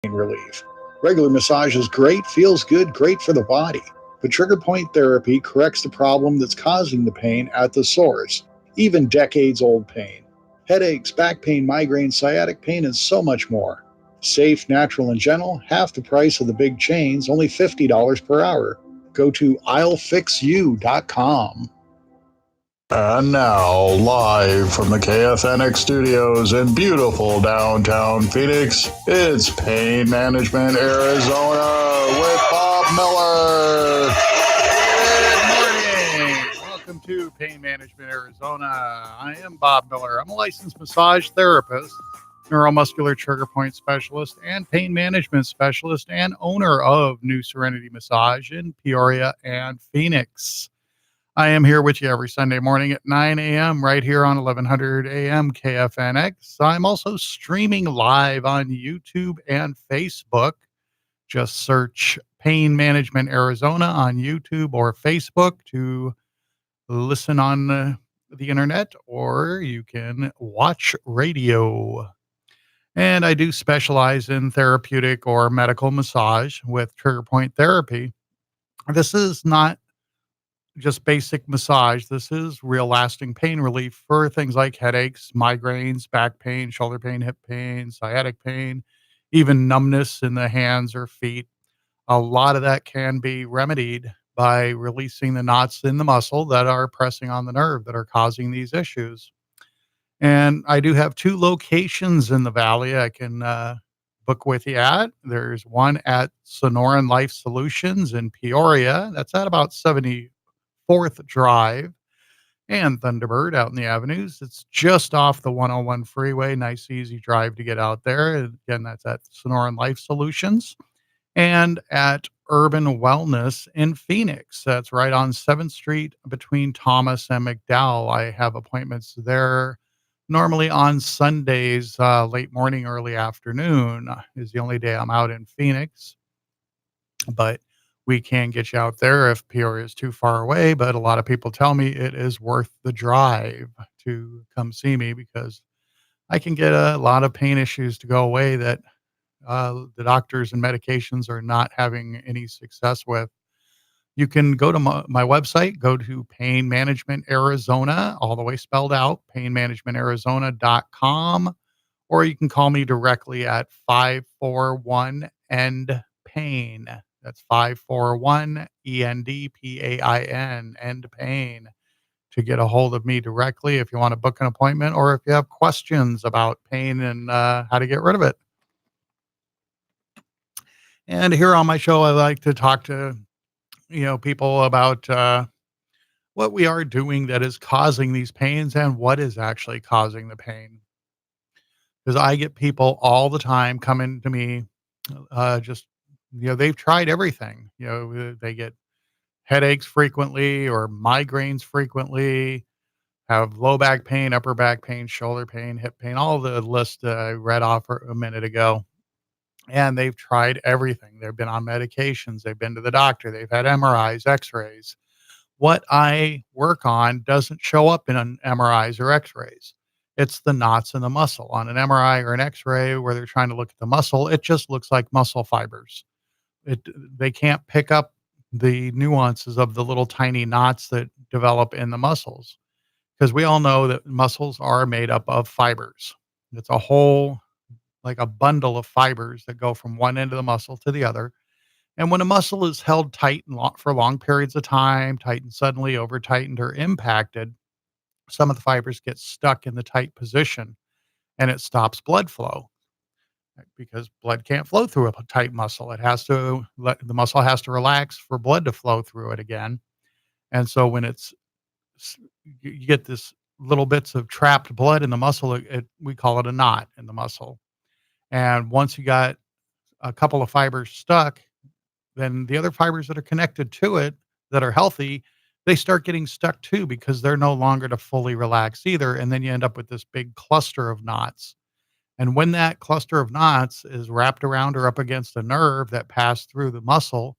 pain relief. Regular massage is great, feels good, great for the body. But trigger point therapy corrects the problem that's causing the pain at the source, even decades old pain. Headaches, back pain, migraine, sciatic pain, and so much more. Safe, natural, and gentle, half the price of the big chains, only $50 per hour. Go to I'llFixYou.com. And now, live from the KFNX studios in beautiful downtown Phoenix, it's Pain Management Arizona with Bob Miller. Good morning. Welcome to Pain Management Arizona. I am Bob Miller. I'm a licensed massage therapist, neuromuscular trigger point specialist, and pain management specialist, and owner of New Serenity Massage in Peoria and Phoenix. I am here with you every Sunday morning at 9 a.m. right here on 1100 a.m. KFNX. I'm also streaming live on YouTube and Facebook. Just search Pain Management Arizona on YouTube or Facebook to listen on the internet, or you can watch radio. And I do specialize in therapeutic or medical massage with trigger point therapy. This is not just basic massage. This is real lasting pain relief for things like headaches, migraines, back pain, shoulder pain, hip pain, sciatic pain, even numbness in the hands or feet. A lot of that can be remedied by releasing the knots in the muscle that are pressing on the nerve that are causing these issues. And I do have two locations in the valley I can book with you at. There's one at Sonoran Life Solutions in Peoria. That's at about 74th Drive, and Thunderbird out in the avenues. It's just off the 101 freeway. Nice, easy drive to get out there. And again, that's at Sonoran Life Solutions. And at Urban Wellness in Phoenix. That's right on 7th Street between Thomas and McDowell. I have appointments there normally on Sundays, late morning, early afternoon is the only day I'm out in Phoenix. But we can get you out there if Peoria is too far away. But a lot of people tell me it is worth the drive to come see me because I can get a lot of pain issues to go away that the doctors and medications are not having any success with. You can go to my website, go to Pain Management Arizona, all the way spelled out, painmanagementarizona.com, or you can call me directly at 541 END PAIN. That's 541 ENDPAIN, END PAIN, to get a hold of me directly if you want to book an appointment or if you have questions about pain and how to get rid of it. And here on my show, I like to talk to, people about what we are doing that is causing these pains and what is actually causing the pain. Because I get people all the time coming to me, just, they've tried everything. They get headaches frequently or migraines frequently, have low back pain, upper back pain, shoulder pain, hip pain, all the list that I read off a minute ago. And they've tried everything. They've been on medications. They've been to the doctor. They've had MRIs, X-rays. What I work on doesn't show up in an MRIs or X-rays. It's the knots in the muscle. On an MRI or an X-ray where they're trying to look at the muscle, it just looks like muscle fibers. They can't pick up the nuances of the little tiny knots that develop in the muscles, because we all know that muscles are made up of fibers. It's a whole, like a bundle of fibers that go from one end of the muscle to the other. And when a muscle is held tight and for long periods of time, tightened suddenly, over tightened, or impacted, some of the fibers get stuck in the tight position and it stops blood flow, right? Because blood can't flow through a tight muscle. The muscle has to relax for blood to flow through it again. And so when you get this little bits of trapped blood in the muscle, we call it a knot in the muscle. And once you got a couple of fibers stuck, then the other fibers that are connected to it that are healthy, they start getting stuck too because they're no longer to fully relax either. And then you end up with this big cluster of knots. And when that cluster of knots is wrapped around or up against a nerve that passed through the muscle,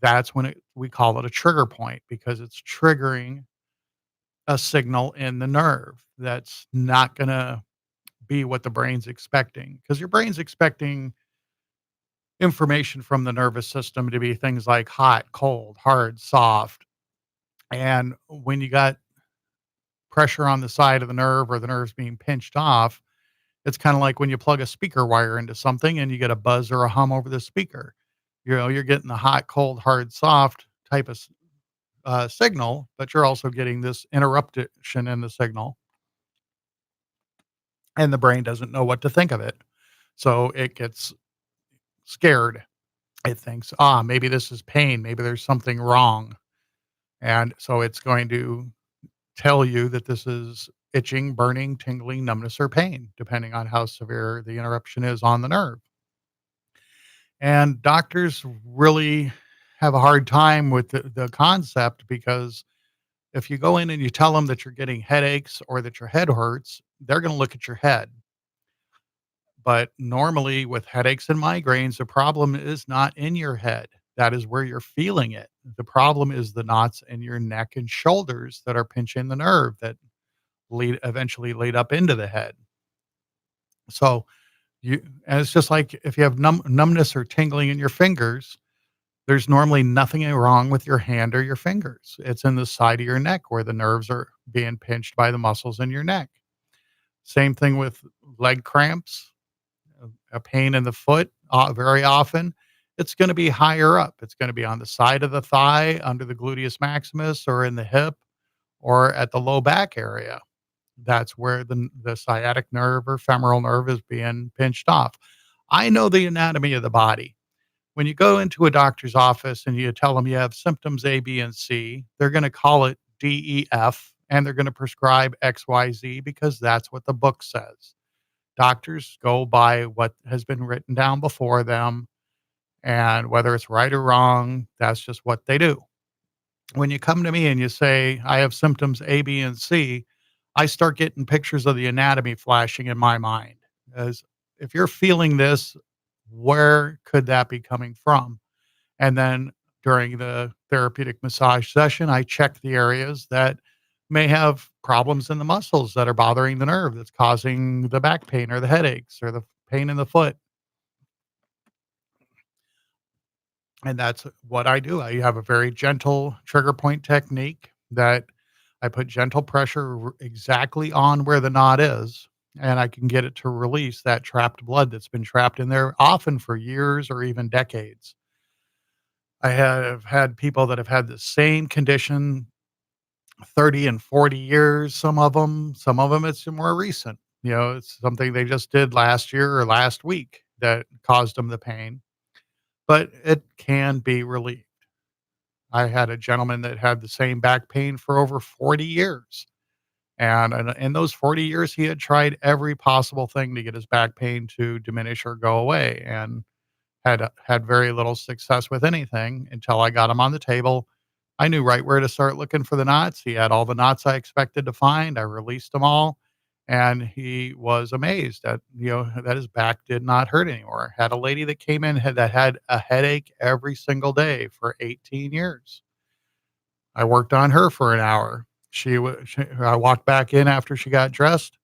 that's when we call it a trigger point, because it's triggering a signal in the nerve that's not going to be what the brain's expecting, because your brain's expecting information from the nervous system to be things like hot, cold, hard, soft. And when you got pressure on the side of the nerve or the nerve's being pinched off, it's kind of like when you plug a speaker wire into something and you get a buzz or a hum over the speaker. You're getting the hot, cold, hard, soft type of signal, but you're also getting this interruption in the signal, and the brain doesn't know what to think of it. So it gets scared. It thinks, maybe this is pain. Maybe there's something wrong. And so it's going to tell you that this is itching, burning, tingling, numbness, or pain, depending on how severe the interruption is on the nerve. And doctors really have a hard time with the concept because if you go in and you tell them that you're getting headaches or that your head hurts, they're going to look at your head. But normally, with headaches and migraines, the problem is not in your head. That is where you're feeling it. The problem is the knots in your neck and shoulders that are pinching the nerve that eventually lead up into the head. So and it's just like if you have numbness or tingling in your fingers, there's normally nothing wrong with your hand or your fingers. It's in the side of your neck where the nerves are being pinched by the muscles in your neck. Same thing with leg cramps, a pain in the foot. Very often, it's going to be higher up. It's going to be on the side of the thigh, under the gluteus maximus, or in the hip, or at the low back area. That's where the sciatic nerve or femoral nerve is being pinched off. I know the anatomy of the body. When you go into a doctor's office and you tell them you have symptoms A, B, and C, they're going to call it DEF and they're going to prescribe XYZ because that's what the book says. Doctors go by what has been written down before them, and whether it's right or wrong, that's just what they do. When you come to me and you say, I have symptoms A, B, and C, I start getting pictures of the anatomy flashing in my mind. As if you're feeling this, where could that be coming from? And then during the therapeutic massage session, I check the areas that may have problems in the muscles that are bothering the nerve that's causing the back pain or the headaches or the pain in the foot. And that's what I do. I have a very gentle trigger point technique that I put gentle pressure exactly on where the knot is, and I can get it to release that trapped blood that's been trapped in there, often for years or even decades. I have had people that have had the same condition 30 and 40 years, some of them it's more recent. It's something they just did last year or last week that caused them the pain, but it can be relieved. I had a gentleman that had the same back pain for over 40 years. And in those 40 years, he had tried every possible thing to get his back pain to diminish or go away and had very little success with anything until I got him on the table. I knew right where to start looking for the knots. He had all the knots I expected to find. I released them all. And he was amazed that his back did not hurt anymore. Had a lady that came in that had a headache every single day for 18 years. I worked on her for an hour. I walked back in after she got dressed.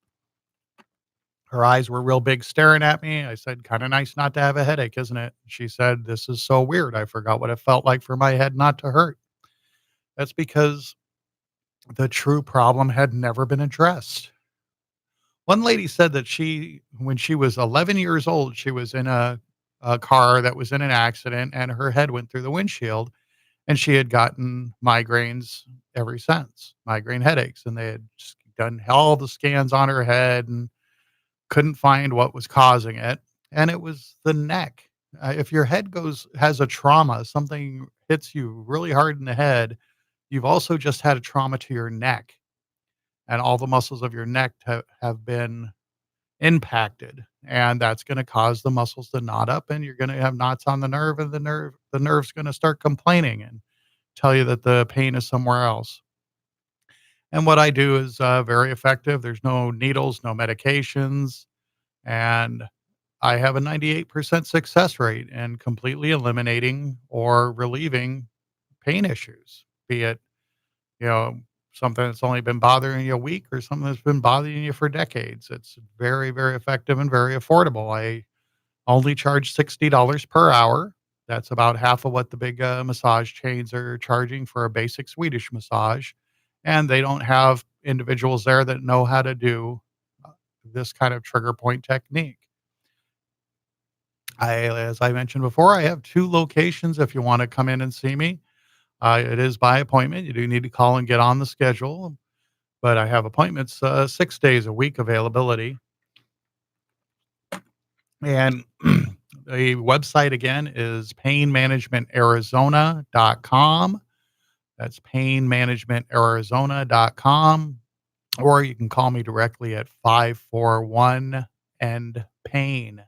Her eyes were real big staring at me. I said, kind of nice not to have a headache, isn't it? She said, this is so weird. I forgot what it felt like for my head not to hurt. That's because the true problem had never been addressed. One lady said that when she was 11 years old, she was in a car that was in an accident and her head went through the windshield, and she had gotten migraines ever since, migraine headaches. And they had just done all the scans on her head and couldn't find what was causing it. And it was the neck. If your head has a trauma, something hits you really hard in the head, you've also just had a trauma to your neck, and all the muscles of your neck have been impacted, and that's going to cause the muscles to knot up, and you're going to have knots on the nerve, and the nerve's going to start complaining and tell you that the pain is somewhere else. And what I do is very effective. There's no needles, no medications, and I have a 98% success rate in completely eliminating or relieving pain issues, be it, you know, something that's only been bothering you a week or something that's been bothering you for decades. It's very, very effective and very affordable. Only charge $60 per hour. That's about half of what the big massage chains are charging for a basic Swedish massage. And they don't have individuals there that know how to do uh, this kind of trigger point technique. As I mentioned before, I have two locations if you want to come in and see me. It is by appointment. You do need to call and get on the schedule, but I have appointments 6 days a week availability. And the website again is painmanagementarizona.com. That's painmanagementarizona.com. Or you can call me directly at 541 end pain.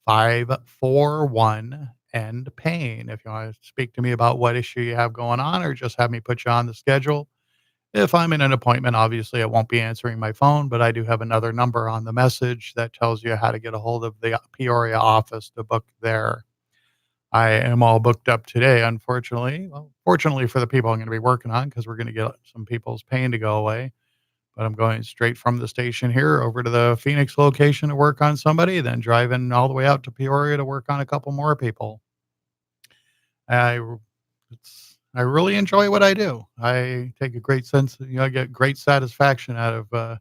541 end pain. If you want to speak to me about what issue you have going on or just have me put you on the schedule. If I'm in an appointment, obviously I won't be answering my phone, but I do have another number on the message that tells you how to get a hold of the Peoria office to book there. I am all booked up today, unfortunately. Well, fortunately for the people I'm going to be working on, because we're going to get some people's pain to go away. But I'm going straight from the station here over to the Phoenix location to work on somebody, then driving all the way out to Peoria to work on a couple more people. I I really enjoy what I do. I take a great sense, I get great satisfaction out of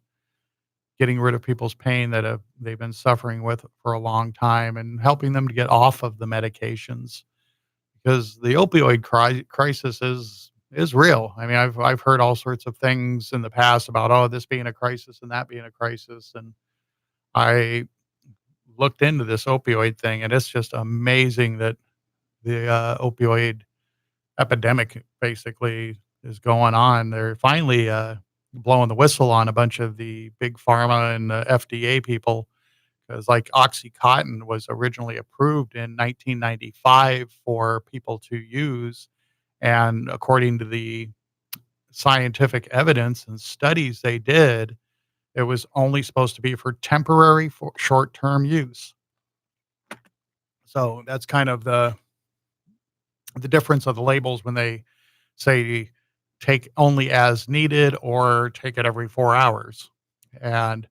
getting rid of people's pain that they've been suffering with for a long time and helping them to get off of the medications because the opioid crisis is real. I mean, I've heard all sorts of things in the past about this being a crisis and that being a crisis, and I looked into this opioid thing, and it's just amazing that the opioid epidemic basically is going on. They're finally blowing the whistle on a bunch of the big pharma and the FDA people because, like, OxyContin was originally approved in 1995 for people to use, and according to the scientific evidence and studies they did, it was only supposed to be for temporary, for short-term use. So that's kind of the difference of the labels when they say take only as needed or take it every 4 hours. And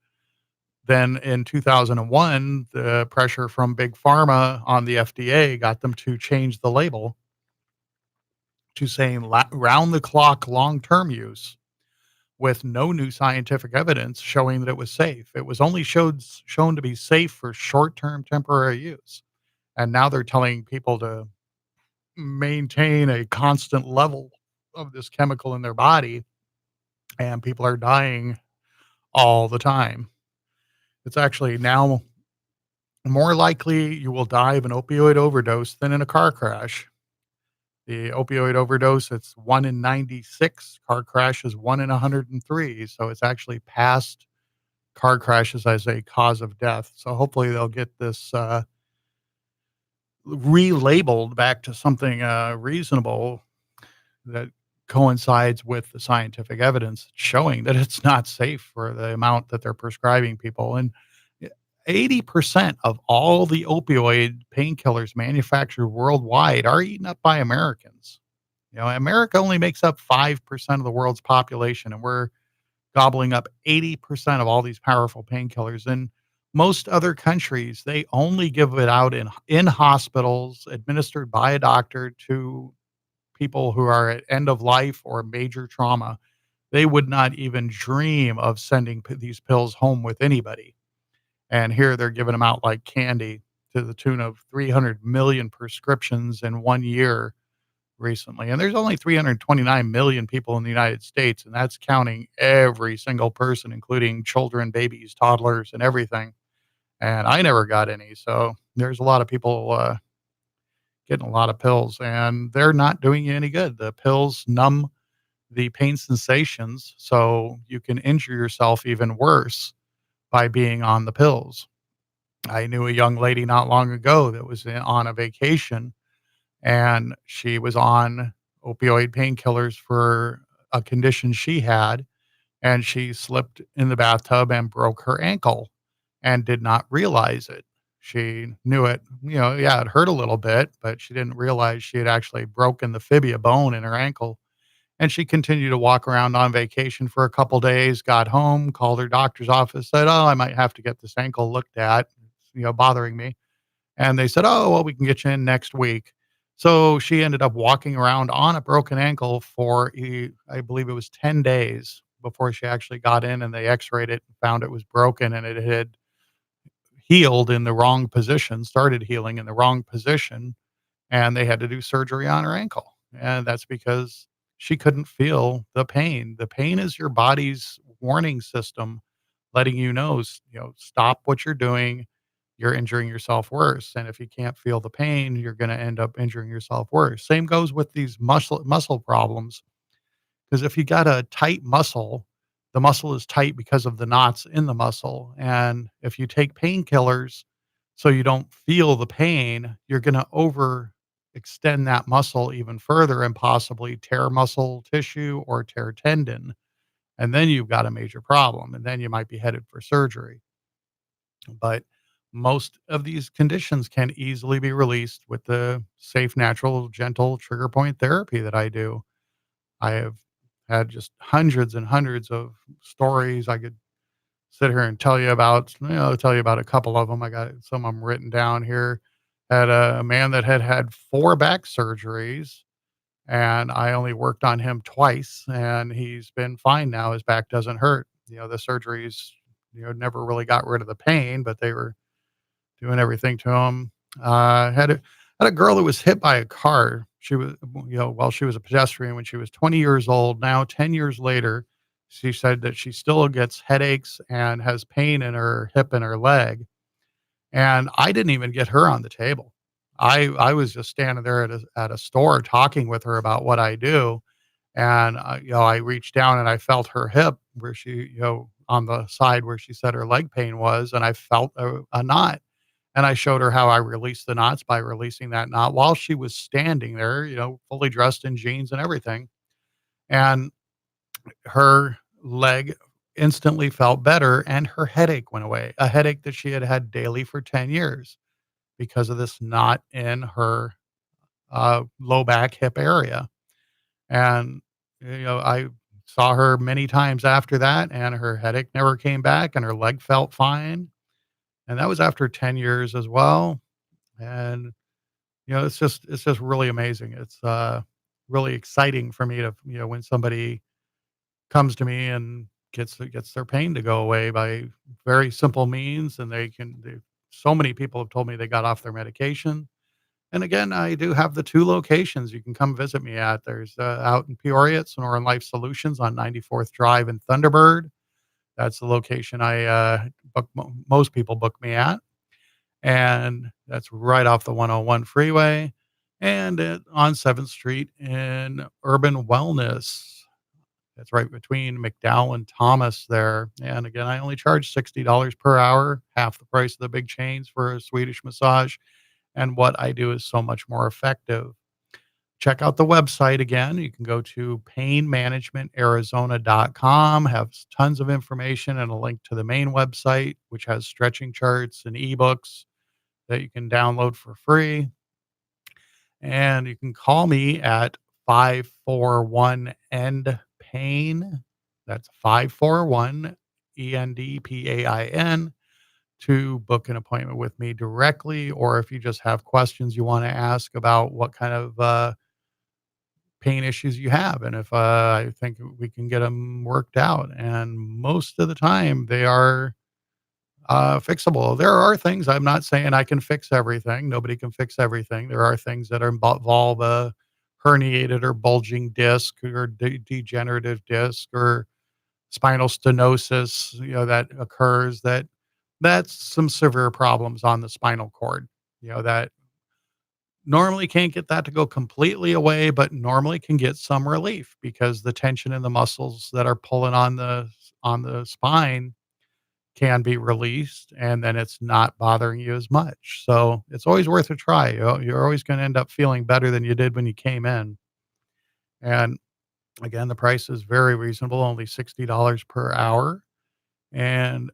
then in 2001, the pressure from big pharma on the FDA got them to change the label to saying round the clock long-term use with no new scientific evidence showing that it was safe. It was only shown to be safe for short-term temporary use. And now they're telling people to maintain a constant level of this chemical in their body, and people are dying all the time. It's actually now more likely you will die of an opioid overdose than in a car crash. The opioid overdose, it's 1 in 96. Car crash is 1 in 103. So it's actually passed car crashes as a cause of death. So hopefully they'll get this relabeled back to something reasonable that coincides with the scientific evidence showing that it's not safe for the amount that they're prescribing people. And 80% of all the opioid painkillers manufactured worldwide are eaten up by Americans. America only makes up 5% of the world's population, and we're gobbling up 80% of all these powerful painkillers. In most other countries, they only give it out in hospitals, administered by a doctor to people who are at end of life or major trauma. They would not even dream of sending these pills home with anybody. And here they're giving them out like candy to the tune of 300 million prescriptions in 1 year recently. And there's only 329 million people in the United States, and that's counting every single person, including children, babies, toddlers, and everything. And I never got any. So there's a lot of people getting a lot of pills, and they're not doing you any good. The pills numb the pain sensations, so you can injure yourself even worse by being on the pills. I knew a young lady not long ago that was on a vacation, and she was on opioid painkillers for a condition she had, and she slipped in the bathtub and broke her ankle and did not realize it. She knew it, yeah, it hurt a little bit, but she didn't realize she had actually broken the fibia bone in her ankle. And she continued to walk around on vacation for a couple days, got home, called her doctor's office, said, "Oh, I might have to get this ankle looked at. It's, bothering me." And they said, "Oh, well, we can get you in next week." So she ended up walking around on a broken ankle for, I believe it was 10 days before she actually got in, and they x-rayed it and found it was broken, and it had healed in the wrong position, started healing in the wrong position, and they had to do surgery on her ankle. And that's because she couldn't feel the pain. The pain is your body's warning system letting you know, stop what you're doing. You're injuring yourself worse. And if you can't feel the pain, you're going to end up injuring yourself worse. Same goes with these muscle problems. Because if you got a tight muscle, the muscle is tight because of the knots in the muscle. And if you take painkillers so you don't feel the pain, you're going to overextend that muscle even further and possibly tear muscle tissue or tear tendon. And then you've got a major problem. And then you might be headed for surgery. But most of these conditions can easily be released with the safe, natural, gentle trigger point therapy that I do. I have had just hundreds and hundreds of stories I could sit here and tell you about. Tell you about a couple of them. I got some of them written down here. Had a man that had 4 back surgeries, and I only worked on him twice, and he's been fine now. His back doesn't hurt. The surgeries, never really got rid of the pain, but they were doing everything to him. Had a girl that was hit by a car. She was, while she was a pedestrian when she was 20 years old. Now, 10 years later, she said that she still gets headaches and has pain in her hip and her leg. And I didn't even get her on the table. I was just standing there at a store talking with her about what I do. And, I reached down and I felt her hip where she, on the side where she said her leg pain was, and I felt a knot. And I showed her how I released the knots by releasing that knot while she was standing there, fully dressed in jeans and everything. And her leg instantly felt better and her headache went away, a headache that she had had daily for 10 years because of this knot in her low back hip area. And, I saw her many times after that, and her headache never came back and her leg felt fine. And that was after 10 years as well. And it's just really amazing. It's really exciting for me to, when somebody comes to me and gets their pain to go away by very simple means, and so many people have told me they got off their medication. And again, I do have the 2 locations you can come visit me at. There's out in Peoria at Sonoran Life Solutions on 94th Drive in Thunderbird. That's the location I most people book me at, and that's right off the 101 freeway, and on 7th Street in Urban Wellness. That's right between McDowell and Thomas there. And again, I only charge $60 per hour, half the price of the big chains for a Swedish massage. And what I do is so much more effective. Check out the website again. You can go to painmanagementarizona.com, have tons of information and a link to the main website, which has stretching charts and ebooks that you can download for free. And you can call me at 541 END PAIN. That's 541 ENDPAIN to book an appointment with me directly. Or if you just have questions you want to ask about what kind of pain issues you have, and if I think we can get them worked out. And most of the time, they are fixable. There are things, I'm not saying I can fix everything. Nobody can fix everything. There are things that involve a herniated or bulging disc or degenerative disc or spinal stenosis, that occurs. That's some severe problems on the spinal cord, that normally can't get that to go completely away, but normally can get some relief because the tension in the muscles that are pulling on the spine can be released, and then it's not bothering you as much. So it's always worth a try. You're always going to end up feeling better than you did when you came in. And again, the price is very reasonable, only $60 per hour, and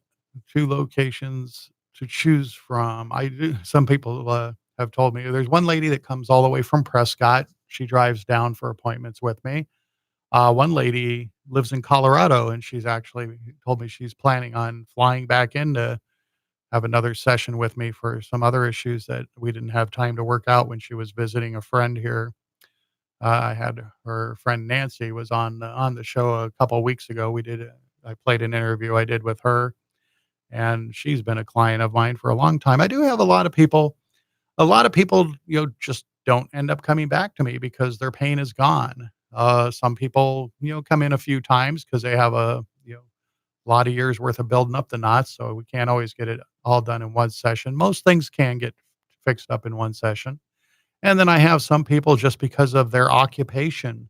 2 locations to choose from. Some people have told me there's one lady that comes all the way from Prescott. She drives down for appointments with me. One lady lives in Colorado, and she's actually told me she's planning on flying back into have another session with me for some other issues that we didn't have time to work out when she was visiting a friend here. I had her friend Nancy was on the show a couple weeks ago. I played an interview I did with her, and she's been a client of mine for a long time. I do have a lot of people, just don't end up coming back to me because their pain is gone. Some people, come in a few times because they have a lot of years worth of building up the knots. So we can't always get it all done in one session. Most things can get fixed up in one session. And then I have some people just because of their occupation,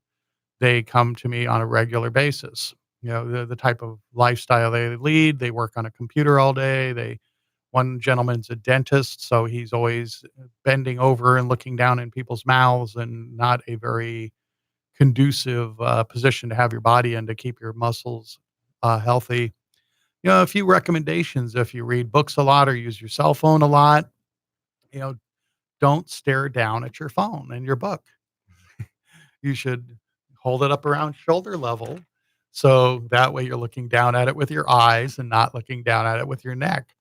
they come to me on a regular basis. The type of lifestyle they lead, they work on a computer all day. One gentleman's a dentist, so he's always bending over and looking down in people's mouths, and not a very conducive position to have your body in to keep your muscles healthy. A few recommendations: if you read books a lot or use your cell phone a lot, you know, don't stare down at your phone and your book. You should hold it up around shoulder level, so that way you're looking down at it with your eyes and not looking down at it with your neck.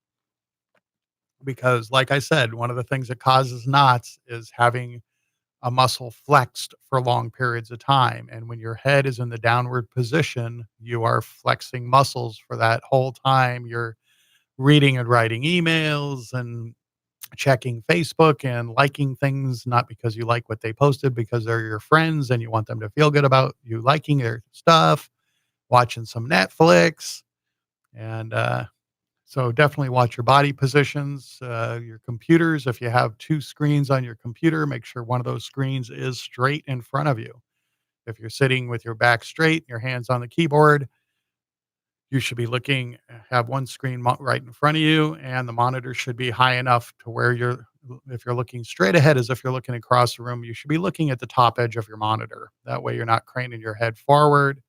Because, like I said, one of the things that causes knots is having a muscle flexed for long periods of time. And when your head is in the downward position, you are flexing muscles for that whole time. You're reading and writing emails and checking Facebook and liking things, not because you like what they posted, because they're your friends and you want them to feel good about you liking their stuff, watching some Netflix. And so definitely watch your body positions, your computers. If you have two screens on your computer, make sure one of those screens is straight in front of you. If you're sitting with your back straight, your hands on the keyboard, you should be have one screen right in front of you, and the monitor should be high enough to where if you're looking straight ahead as if you're looking across the room, you should be looking at the top edge of your monitor. That way you're not craning your head forward.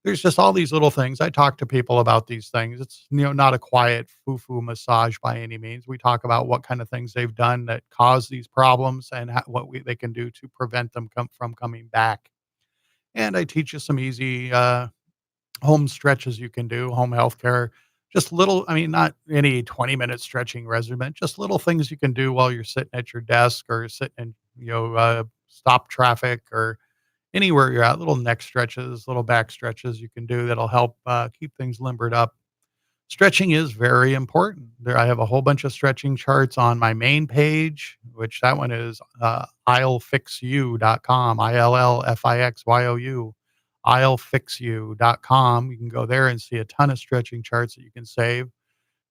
There's just all these little things. I talk to people about these things. It's, not a quiet foo-foo massage by any means. We talk about what kind of things they've done that cause these problems and they can do to prevent them from coming back. And I teach you some easy home stretches you can do, home healthcare. Just little, not any 20-minute stretching regimen, just little things you can do while you're sitting at your desk or sitting in, stop traffic or anywhere you're at. Little neck stretches, little back stretches you can do that'll help keep things limbered up. Stretching is very important. I have a whole bunch of stretching charts on my main page, which that one is I'llFixYou.com, ILLFIXYOU, I'llFixYou.com. You can go there and see a ton of stretching charts that you can save.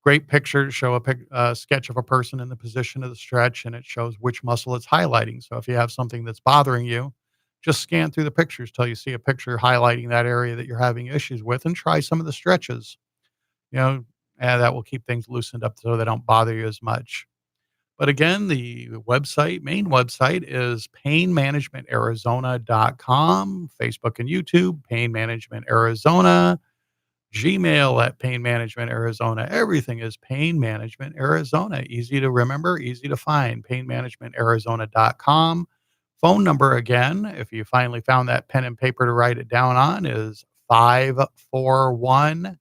Great picture to show a sketch of a person in the position of the stretch, and it shows which muscle it's highlighting. So if you have something that's bothering you, just scan through the pictures till you see a picture highlighting that area that you're having issues with, and try some of the stretches. And that will keep things loosened up so they don't bother you as much. But again, the main website is painmanagementarizona.com, Facebook and YouTube, Pain Management Arizona, Gmail at Pain Management Arizona. Everything is Pain Management Arizona. Easy to remember, easy to find, painmanagementarizona.com. Phone number again, if you finally found that pen and paper to write it down on, is 541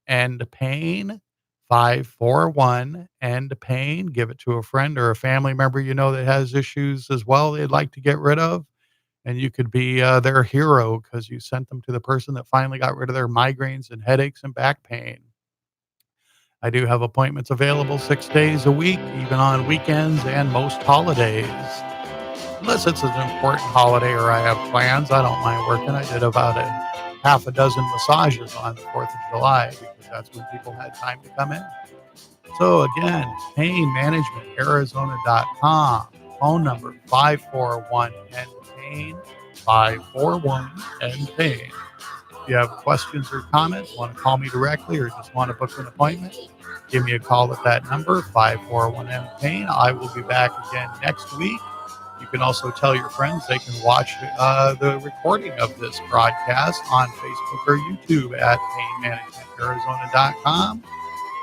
end pain, 541 end pain. Give it to a friend or a family member that has issues as well they'd like to get rid of, and you could be their hero because you sent them to the person that finally got rid of their migraines and headaches and back pain. I do have appointments available 6 days a week, even on weekends and most holidays. Unless it's an important holiday or I have plans, I don't mind working. I did about a half a dozen massages on the 4th of July because that's when people had time to come in. So again, painmanagementarizona.com. Phone number 541-END-PAIN, 541-END-PAIN. If you have questions or comments, want to call me directly or just want to book an appointment, give me a call at that number, 541-END-PAIN. I will be back again next week. You can also tell your friends they can watch the recording of this broadcast on Facebook or YouTube at painmanagementarizona.com.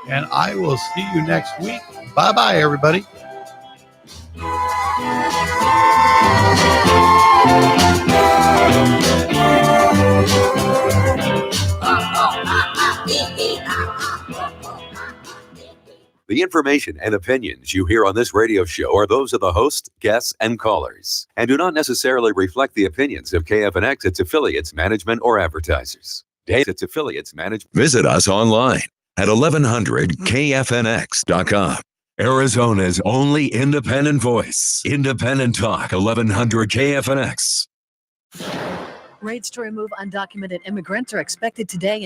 And I will see you next week. Bye-bye, everybody. The The information and opinions you hear on this radio show are those of the host, guests, and callers, and do not necessarily reflect the opinions of KFNX, its affiliates, management, or advertisers. Its affiliates, management. Visit us online at 1100kfnx.com. Arizona's only independent voice. Independent Talk, 1100 KFNX. Raids to remove undocumented immigrants are expected today in